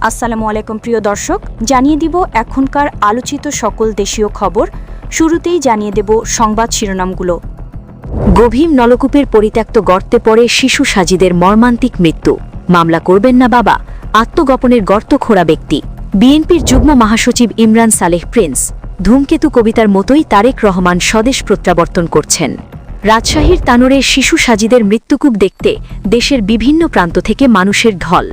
আসসালামু আলাইকুম প্রিয় দর্শক, জানিয়ে দিব এখনকার আলোচিত সকল দেশীয় খবর। শুরুতেই জানিয়ে দেব সংবাদ শিরোনামগুলো। গভীর নলকূপের পরিত্যক্ত গর্তে পড়ে শিশু সাজিদের মর্মান্তিক মৃত্যু। মামলা করবেন না বাবা, আত্মগোপনের গর্ত খোঁড়া ব্যক্তি। বিএনপির যুগ্ম মহাসচিব ইমরান সালেহ প্রিন্স। ধূমকেতু কবিতার মতোই তারেক রহমান স্বদেশ প্রত্যাবর্তন করছেন। রাজশাহীর তানোরে শিশু সাজিদের মৃত্যুকূপ দেখতে দেশের বিভিন্ন প্রান্ত থেকে মানুষের ঢল।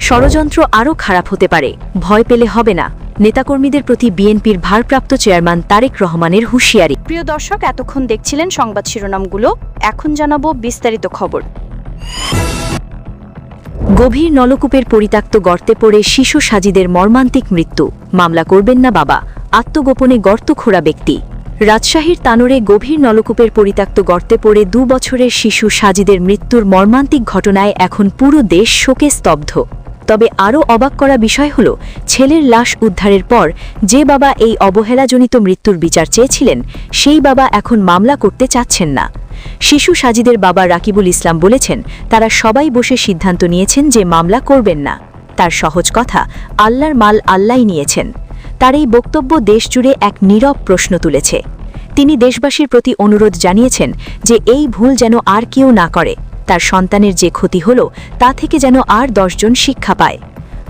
ষড়যন্ত্র আরও খারাপ হতে পারে, ভয় পেলে হবে না, নেতাকর্মীদের প্রতি বিএনপির ভারপ্রাপ্ত চেয়ারম্যান তারেক রহমানের হুঁশিয়ারি। প্রিয় দর্শক, এতক্ষণ দেখছিলেন সংবাদ শিরোনামগুলো, এখন জানাবো বিস্তারিত খবর। গভীর নলকূপের পরিত্যক্ত গর্তে পড়ে শিশু সাজিদের মর্মান্তিক মৃত্যু। মামলা করবেন না বাবা, আত্মগোপনে গর্ত খোঁড়া ব্যক্তি। রাজশাহীর তানোরে গভীর নলকূপের পরিত্যক্ত গর্তে পড়ে 2 বছরের শিশু সাজিদের মৃত্যুর মর্মান্তিক ঘটনায় এখন পুরো দেশ শোকে স্তব্ধ। তবে আরও অবাক করা বিষয় হল, ছেলের লাশ উদ্ধারের পর যে বাবা এই অবহেলাজনিত মৃত্যুর বিচার চেয়েছিলেন, সেই বাবা এখন মামলা করতে চাচ্ছেন না। শিশু সাজিদের বাবা রাকিবুল ইসলাম বলেছেন, তারা সবাই বসে সিদ্ধান্ত নিয়েছেন যে মামলা করবেন না। তার সহজ কথা, আল্লাহর মাল আল্লাহই নিয়েছেন। তার এই বক্তব্য দেশজুড়ে এক নীরব প্রশ্ন তুলেছে। তিনি দেশবাসীর প্রতি অনুরোধ জানিয়েছেন যে এই ভুল যেন আর কেউ না করে। তার সন্তানের যে ক্ষতি হল, তা থেকে যেন আর 10 জন শিক্ষা পায়।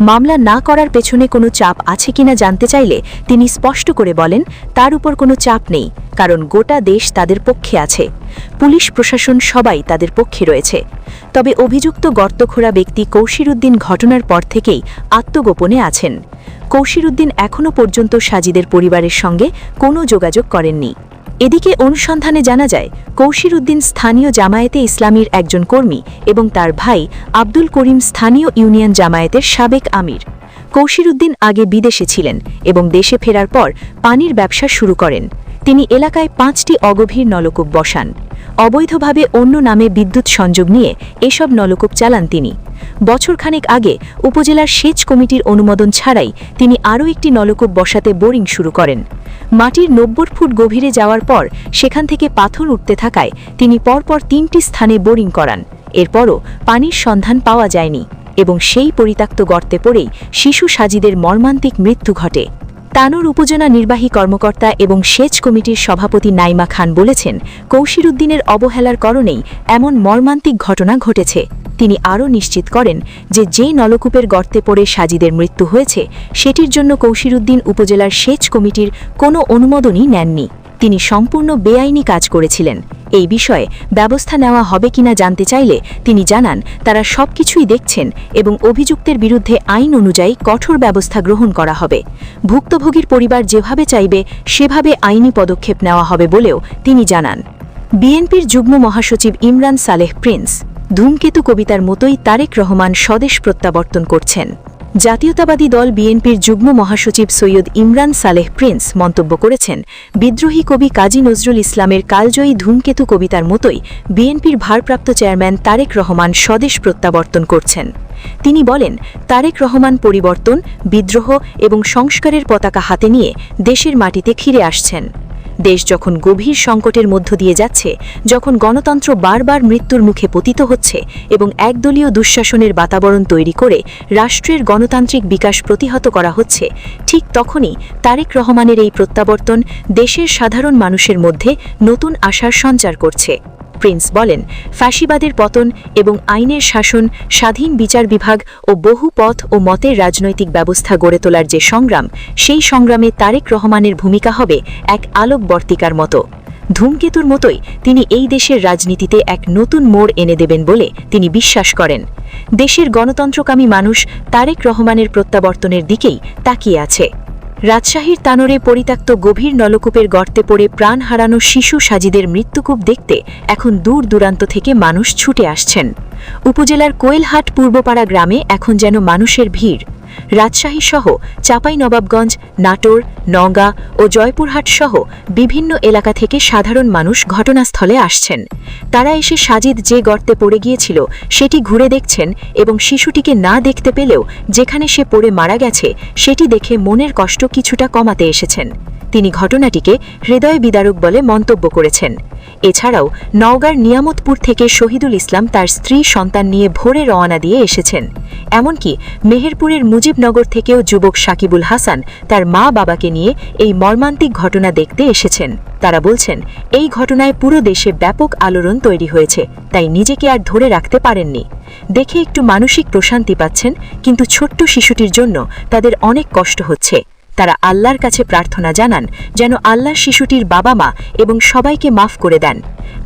মামলা না করার পেছনে কোনো চাপ আছে কিনা জানতে চাইলে তিনি স্পষ্ট করে বলেন, তার উপর কোনো চাপ নেই, কারণ গোটা দেশ তাদের পক্ষে আছে। পুলিশ প্রশাসন সবাই তাদের পক্ষে রয়েছে। তবে অভিযুক্ত গর্তখোঁড়া ব্যক্তি কৌশির উদ্দিন ঘটনার পর থেকেই আত্মগোপনে আছেন। কৌশির উদ্দিন এখনও পর্যন্ত সাজিদের পরিবারের সঙ্গে কোনো যোগাযোগ করেননি। এদিকে অনুসন্ধানে জানা যায়, কৌশির উদ্দিন স্থানীয় জামায়াতে ইসলামীর একজন কর্মী এবং তার ভাই আব্দুল করিম স্থানীয় ইউনিয়ন জামায়াতের সাবেক আমির। কৌশির উদ্দিন আগে বিদেশে ছিলেন এবং দেশে ফেরার পর পানির ব্যবসা শুরু করেন। তিনি এলাকায় 5টি অগভীর নলকূপ বসান। অবৈধভাবে অন্য নামে বিদ্যুৎ সংযোগ নিয়ে এসব নলকূপ চালান তিনি। বছরখানেক আগে উপজেলার সেচ কমিটির অনুমোদন ছাড়াই তিনি আরও একটি নলকূপ বসাতে বোরিং শুরু করেন। মাটির 90 ফুট গভীরে যাওয়ার পর সেখান থেকে পাথর উঠতে থাকায় তিনি পরপর 3টি স্থানে বোরিং করান। এরপরও পানির সন্ধান পাওয়া যায়নি এবং সেই পরিত্যক্ত গর্তে পড়েই শিশু সাজিদের মর্মান্তিক মৃত্যু ঘটে। তানোর উপজেলা নির্বাহী কর্মকর্তা এবং সেচ কমিটির সভাপতি নাইমা খান বলেছেন, কৌশির উদ্দিনের অবহেলার কারণেই এমন মর্মান্তিক ঘটনা ঘটেছে। তিনি আরও নিশ্চিত করেন যে নলকূপের গর্তে পড়ে সাজিদের মৃত্যু হয়েছে, সেটির জন্য কৌশির উদ্দিন উপজেলার সেচ কমিটির কোনো অনুমোদনই নেননি। তিনি সম্পূর্ণ বেআইনি কাজ করেছিলেন। এই বিষয়ে ব্যবস্থা নেওয়া হবে কিনা জানতে চাইলে তিনি জানান, তারা সবকিছুই দেখছেন এবং অভিযুক্তের বিরুদ্ধে আইন অনুযায়ী কঠোর ব্যবস্থা গ্রহণ করা হবে। ভুক্তভোগীর পরিবার যেভাবে চাইবে সেভাবে আইনি পদক্ষেপ নেওয়া হবে বলেও তিনি জানান। বিএনপির যুগ্ম মহাসচিব ইমরান সালেহ প্রিন্স। ধূমকেতু কবিতার মতোই তারেক রহমান স্বদেশ প্রত্যাবর্তন করছেন। জাতীয়তাবাদী দল বিএনপির যুগ্ম মহাসচিব সৈয়দ ইমরান সালেহ প্রিন্স মন্তব্য করেছেন, বিদ্রোহী কবি কাজী নজরুল ইসলামের কালজয়ী ধূমকেতু কবিতার মতোই বিএনপির ভারপ্রাপ্ত চেয়ারম্যান তারেক রহমান স্বদেশ প্রত্যাবর্তন করছেন। তিনি বলেন, তারেক রহমান পরিবর্তন, বিদ্রোহ এবং সংস্কারের পতাকা হাতে নিয়ে দেশের মাটিতে ফিরে আসছেন। দেশ যখন গভীর সংকটের মধ্য দিয়ে যাচ্ছে, যখন গণতন্ত্র বারবার মৃত্যুর মুখে পতিত হচ্ছে এবং একদলীয় দুঃশাসনের বাতাবরণ তৈরি করে রাষ্ট্রের গণতান্ত্রিক বিকাশ প্রতিহত করা হচ্ছে, ঠিক তখনই তারেক রহমানের এই প্রত্যাবর্তন দেশের সাধারণ মানুষের মধ্যে নতুন আশার সঞ্চার করছে। প্রিন্স বলেন, ফ্যাসিবাদের পতন এবং আইনের শাসন, স্বাধীন বিচার বিভাগ ও বহু পথ ও মতের রাজনৈতিক ব্যবস্থা গড়ে তোলার যে সংগ্রাম, সেই সংগ্রামে তারেক রহমানের ভূমিকা হবে এক আলোকবর্তিকার মতো। ধূমকেতুর মতোই তিনি এই দেশের রাজনীতিতে এক নতুন মোড় এনে দেবেন বলে তিনি বিশ্বাস করেন। দেশের গণতন্ত্রকামী মানুষ তারেক রহমানের প্রত্যাবর্তনের দিকেই তাকিয়ে আছে। রাজশাহীর তানোরে পরিত্যক্ত গভীর নলকূপের গর্তে পড়ে প্রাণ হারানো শিশু সাজিদের মৃত্যুকূপ দেখতে এখন দূর দূরান্ত থেকে মানুষ ছুটে আসছেন। উপজেলার কোয়েলহাট পূর্বপাড়া গ্রামে এখন যেন মানুষের ভিড়। রাজশাহী সহ চাঁপাইনবাবগঞ্জ, নাটোর, নওগাঁ ও জয়পুরহাট সহ বিভিন্ন এলাকা থেকে সাধারণ মানুষ ঘটনাস্থলে আসছেন। তারা এসে সাজিদ যে গর্তে পড়ে গিয়েছিল সেটি ঘুরে দেখছেন এবং শিশুটিকে না দেখতে পেলেও যেখানে সে পড়ে মারা গেছে সেটি দেখে মনের কষ্ট কিছুটা কমাতে এসেছেন। তিনি ঘটনাটিকে হৃদয় বিদারক বলে মন্তব্য করেছেন। এছাড়াও নওগাঁর নিয়ামতপুর থেকে শহীদুল ইসলাম তার স্ত্রী সন্তান নিয়ে ভোরে রওনা দিয়ে এসেছেন। এমনকি মেহেরপুরের মুজিবনগর থেকেও যুবক সাকিবুল হাসান তার মা বাবাকে নিয়ে এই মর্মান্তিক ঘটনা দেখতে এসেছেন। তারা বলছেন, এই ঘটনায় পুরো দেশে ব্যাপক আলোড়ন তৈরি হয়েছে, তাই নিজেকে আর ধরে রাখতে পারেননি। দেখে একটু মানসিক প্রশান্তি পাচ্ছেন, কিন্তু ছোট্ট শিশুটির জন্য তাদের অনেক কষ্ট হচ্ছে। তারা আল্লাহর কাছে প্রার্থনা জানান যেন আল্লাহ শিশুটির বাবা মা এবং সবাইকে মাফ করে দেন।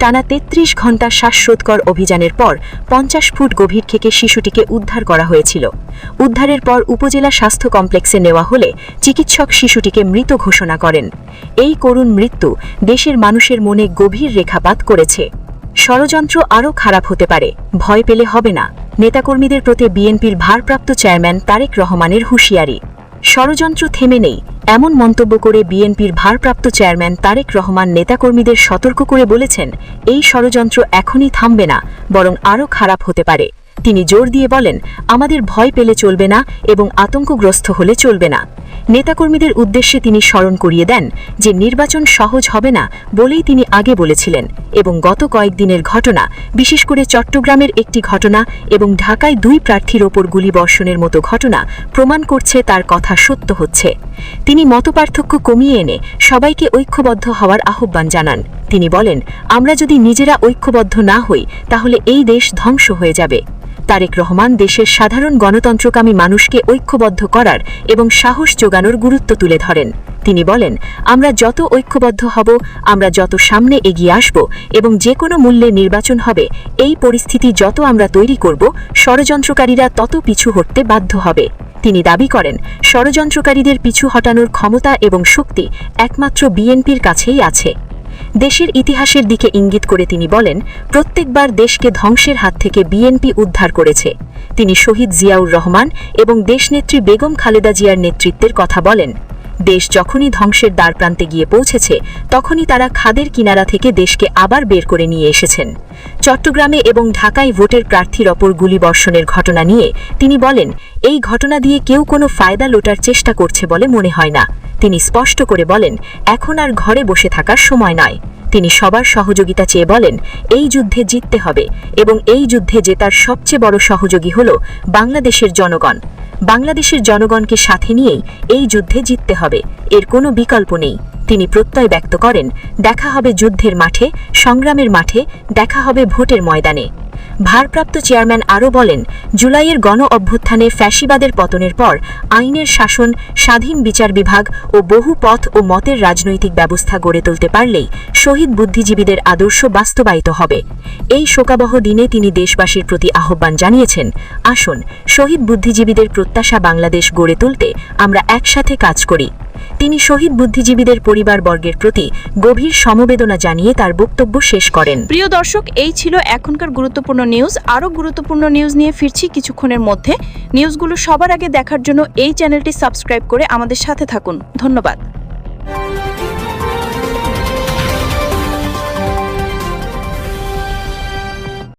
টানা ৩৩ ঘণ্টা শ্বাসরোধকর অভিযানের পর ৫০ ফুট গভীর থেকে শিশুটিকে উদ্ধার করা হয়েছিল। উদ্ধারের পর উপজেলা স্বাস্থ্য কমপ্লেক্সে নেওয়া হলে চিকিৎসক শিশুটিকে মৃত ঘোষণা করেন। এই করুণ মৃত্যু দেশের মানুষের মনে গভীর রেখাপাত করেছে। ষড়যন্ত্র আরও খারাপ হতে পারে, ভয় পেলে হবে না। নেতাকর্মীদের প্রতি বিএনপির ভারপ্রাপ্ত চেয়ারম্যান তারেক রহমানের হুঁশিয়ারি। ষড়যন্ত্র থেমে নেই, এমন মন্তব্য করে বিএনপির ভারপ্রাপ্ত চেয়ারম্যান তারেক রহমান নেতাকর্মীদের সতর্ক করে বলেছেন, এই ষড়যন্ত্র এখনই থামবে না, বরং আরও খারাপ হতে পারে। তিনি জোর দিয়ে বলেন, আমাদের ভয় পেলে চলবে না এবং আতঙ্কগ্রস্ত হলে চলবে না। নেতাকর্মীদের উদ্দেশ্যে তিনি স্মরণ করিয়ে দেন যে নির্বাচন সহজ হবে না বলেই তিনি আগে বলেছিলেন, এবং গত কয়েকদিনের ঘটনা, বিশেষ করে চট্টগ্রামের একটি ঘটনা এবং ঢাকায় 2 প্রার্থীর ওপর গুলিবর্ষণের মতো ঘটনা প্রমাণ করছে তার কথা সত্য হচ্ছে। তিনি মতপার্থক্য কমিয়ে এনে সবাইকে ঐক্যবদ্ধ হওয়ার আহ্বান জানান। তিনি বলেন, আমরা যদি নিজেরা ঐক্যবদ্ধ না হই তাহলে এই দেশ ধ্বংস হয়ে যাবে। তারেক রহমান দেশের সাধারণ গণতন্ত্রকামী মানুষকে ঐক্যবদ্ধ করার এবং সাহস যোগানোর গুরুত্ব তুলে ধরেন। তিনি বলেন, আমরা যত ঐক্যবদ্ধ হব, আমরা যত সামনে এগিয়ে আসব এবং যে কোনো মূল্যে নির্বাচন হবে, এই পরিস্থিতি যত আমরা তৈরি করব, ষড়যন্ত্রকারীরা তত পিছু হটতে বাধ্য হবে। তিনি দাবি করেন, ষড়যন্ত্রকারীদের পিছু হটানোর ক্ষমতা এবং শক্তি একমাত্র বিএনপির কাছেই আছে। দেশের ইতিহাসের দিকে ইঙ্গিত করে তিনি বলেন, প্রত্যেকবার দেশকে ধ্বংসের হাত থেকে বিএনপি উদ্ধার করেছে। তিনি শহীদ জিয়াউর রহমান এবং দেশনেত্রী বেগম খালেদা জিয়ার নেতৃত্বের কথা বলেন। দেশ যখনই ধ্বংসের দ্বারপ্রান্তে গিয়ে পৌঁছেছে, তখনই তারা খাদের কিনারা থেকে দেশকে আবার বের করে নিয়ে এসেছেন। চট্টগ্রামে এবং ঢাকায় ভোটের প্রার্থীর ওপর গুলিবর্ষণের ঘটনা নিয়ে তিনি বলেন, এই ঘটনা দিয়ে কেউ কোনো ফায়দা লোটার চেষ্টা করছে বলে মনে হয় না। তিনি স্পষ্ট করে বলেন, এখন আর ঘরে বসে থাকার সময় নয়। তিনি সবার সহযোগিতা চেয়ে বলেন, এই যুদ্ধে জিততে হবে এবং এই যুদ্ধে জেতার সবচেয়ে বড় সহযোগী হল বাংলাদেশের জনগণ। বাংলাদেশের জনগণকে সাথে নিয়েই এই যুদ্ধে জিততে হবে, এর কোনো বিকল্প নেই। তিনি প্রত্যয় ব্যক্ত করেন, দেখা হবে যুদ্ধের মাঠে, সংগ্রামের মাঠে, দেখা হবে ভোটের ময়দানে। ভারপ্রাপ্ত চেয়ারম্যান আরও বলেন, জুলাইয়ের গণ অভ্যুত্থানে ফ্যাসিবাদের পতনের পর আইনের শাসন, স্বাধীন বিচার বিভাগ ও বহু পথ ও মতের রাজনৈতিক ব্যবস্থা গড়ে তুলতে পারলেই শহীদ বুদ্ধিজীবীদের আদর্শ বাস্তবায়িত হবে। এই শোকাবহ দিনে তিনি দেশবাসীর প্রতি আহ্বান জানিয়েছেন, আসুন শহীদ বুদ্ধিজীবীদের প্রত্যাশা বাংলাদেশ গড়ে তুলতে আমরা একসাথে কাজ করি। তিনি শহীদ বুদ্ধিজীবীদের পরিবারবর্গের প্রতি গভীর সমবেদনা জানিয়ে তার বক্তব্য শেষ করেন। প্রিয় দর্শক, এই ছিল এখনকার গুরুত্বপূর্ণ নিউজ। আরও গুরুত্বপূর্ণ নিউজ নিয়ে ফিরছি কিছুক্ষণের মধ্যে। নিউজগুলো সবার আগে দেখার জন্য এই চ্যানেলটি সাবস্ক্রাইব করে আমাদের সাথে থাকুন। ধন্যবাদ।